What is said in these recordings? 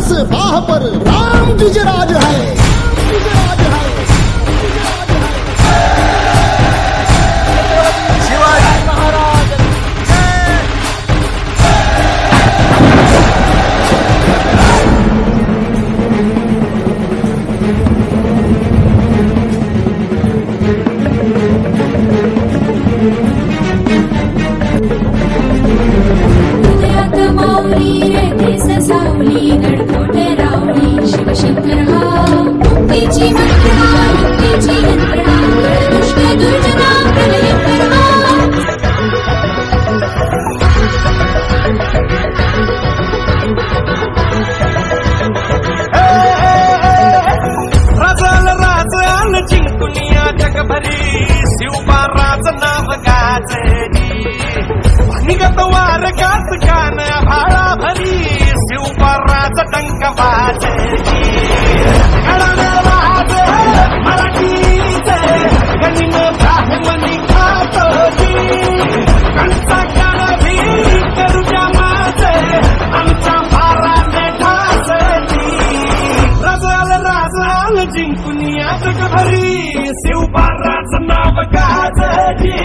इस राह पर राम विजयराज है, विजयराज है, शिवाजी महाराज माऊली रे सावली गडकोटे रावली शिवशंकर हा मुक्तीची मंत्रणा मुक्तीची यंत्रणा दुष्ट दुर्जना प्रलय करा राजाल राजाल जिंकुनिया जगभरी शिवबाराच नाव गाजली निगत वार गात गान भाळा भरी शिवबाराच टंक वाजली गळाला वाज मराठीचे गणिन ब्राह्मणी खातोजी कणचा गाणभी करुजा माझे आमच्या भाराने ठासली राजाल राजाल जिंकुनिया जगभरी शिवबाराच नाव गाजली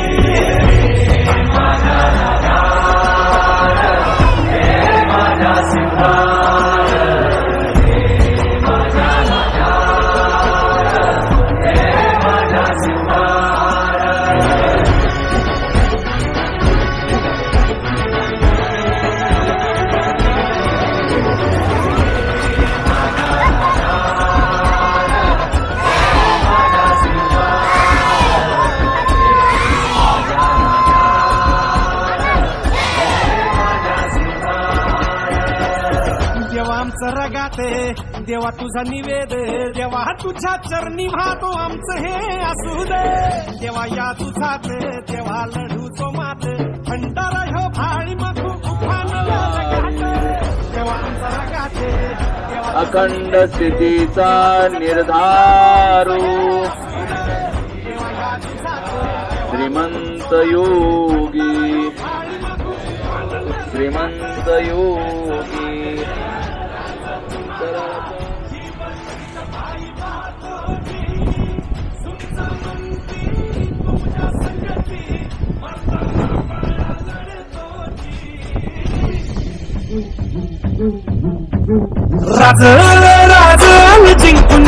रगाते देवा तुझा निवेद देवा तुझ्या चरणी वाहतो आमचं हे असू दे देवा या तुझाच देवा लढूचो मात भंडारा ह्यो भाळी मधू उखाणला देवा आमचा रगाते अखंड स्थितीचा निर्धारू श्रीमंत योगी श्रीमंत योगी राज राज जिंकून